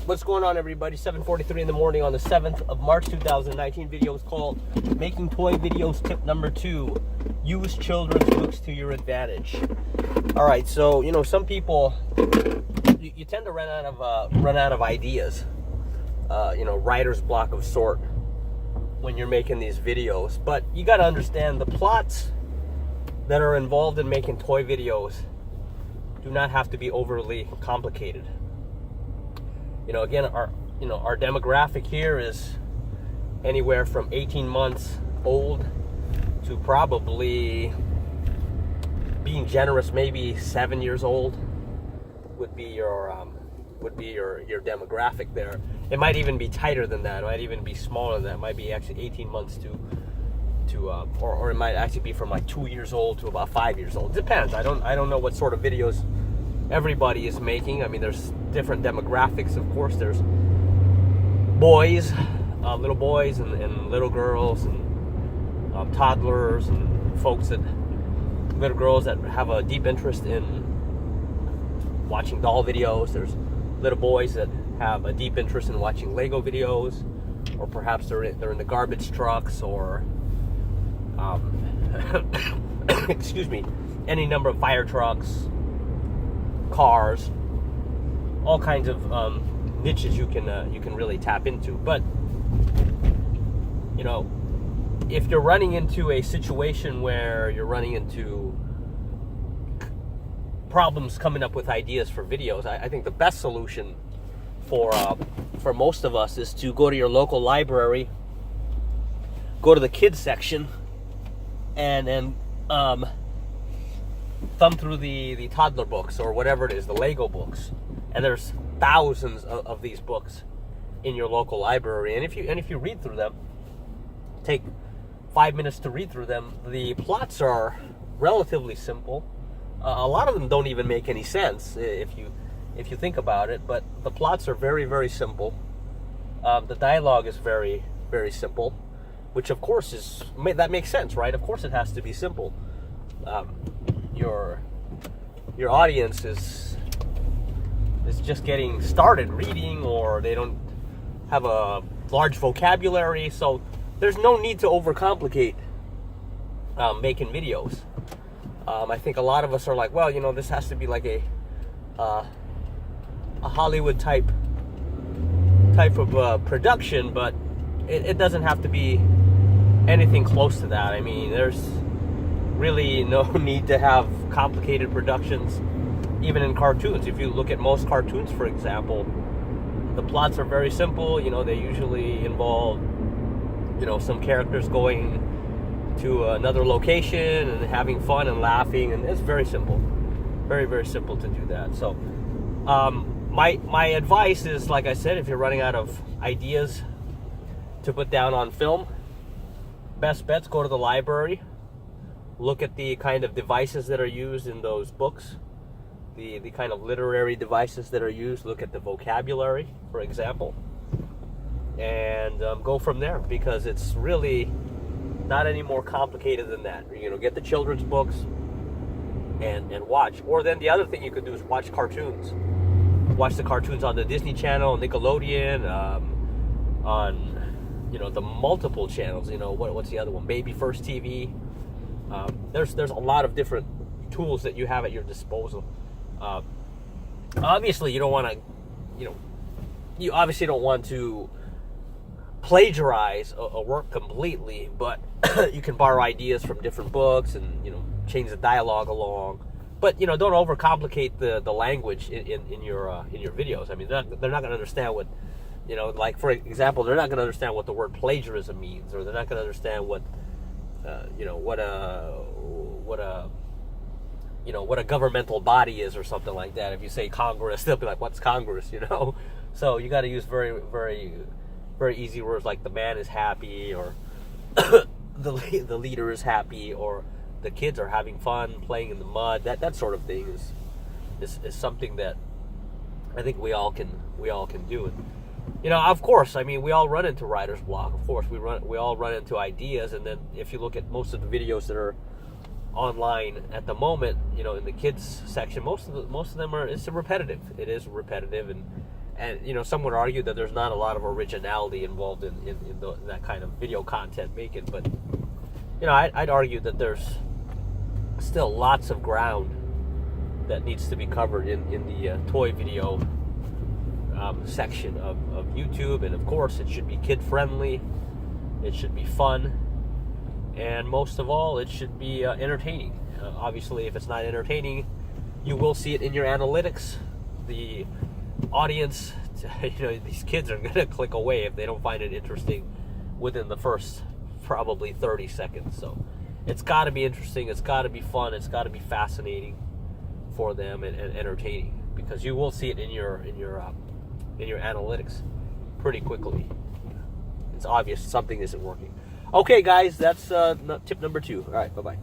What's going on, everybody? 7:43 in the morning on the 7th of March 2019. Video is called Making Toy Videos Tip Number 2. Use children's books to your advantage. Alright, so some people you tend to run out of ideas. Writer's block of sort when you're making these videos. But you gotta understand the plots that are involved in making toy videos do not have to be overly complicated. Again, our demographic here is anywhere from 18 months old to probably, being generous, maybe 7 years old would be your demographic there. It might even be tighter than that. It might even be smaller than that. It might be actually 18 months or it might actually be from like 2 years old to about 5 years old. It depends. I don't know what sort of videos everybody is making. I mean, there's different demographics, of course. There's boys, little boys and little girls, and toddlers, and little girls that have a deep interest in watching doll videos. There's little boys that have a deep interest in watching Lego videos, or perhaps they're in the garbage trucks, or excuse me, any number of fire trucks, cars, all kinds of niches you can really tap into. But if you're running into a situation where you're running into problems coming up with ideas for videos, I think the best solution for most of us is to go to your local library, go to the kids section, and then thumb through the toddler books, or whatever it is, the Lego books. And there's thousands of these books in your local library. And if you read through them, take 5 minutes to read through them, the plots are relatively simple. A lot of them don't even make any sense if you think about it, but the plots are very, very simple. The dialogue is very, very simple, which of course that makes sense, right? Of course it has to be simple. Your audience is just getting started reading, or they don't have a large vocabulary, so there's no need to overcomplicate making videos. I think a lot of us are like, well, this has to be like a Hollywood type of production, but it doesn't have to be anything close to that. I mean, there's really no need to have complicated productions, even in cartoons. If you look at most cartoons, for example, the plots are very simple. They usually involve some characters going to another location and having fun and laughing, and it's very simple, very, very simple to do that. So my advice is, like I said, if you're running out of ideas to put down on film, best bets, go to the library. Look at the kind of devices that are used in those books, the kind of literary devices that are used. Look at the vocabulary, for example, and go from there, because it's really not any more complicated than that. Get the children's books and watch. Or then the other thing you could do is watch cartoons. Watch the cartoons on the Disney Channel, Nickelodeon, on the multiple channels. What's the other one? Baby First TV. There's a lot of different tools that you have at your disposal. Obviously, you don't want to, you obviously don't want to plagiarize a work completely, but you can borrow ideas from different books and change the dialogue along. But don't overcomplicate the language in your videos. I mean, they're not going to understand what, like, for example, they're not going to understand what the word plagiarism means, or they're not going to understand what a governmental body is, or something like that. If you say Congress, they'll be like, "What's Congress?" So you got to use very, very, very easy words like "the man is happy," or the leader is happy, or the kids are having fun playing in the mud. That sort of thing is something that I think we all can do. And of course, I mean, we all run into writer's block. Of course, we all run into ideas. And then if you look at most of the videos that are online at the moment, in the kids section, most of them are, it's repetitive. It is repetitive, And some would argue that there's not a lot of originality involved in that kind of video content making, but I'd argue that there's still lots of ground that needs to be covered in the toy video section of YouTube. And of course, it should be kid friendly, it should be fun, and most of all, it should be entertaining. Obviously, if it's not entertaining, you will see it in your analytics. The audience, these kids are going to click away if they don't find it interesting within the first probably 30 seconds. So it's got to be interesting, it's got to be fun, it's got to be fascinating for them, and entertaining, because you will see it in your analytics pretty quickly. It's obvious something isn't working. Okay, guys, that's tip number 2. All right, bye-bye.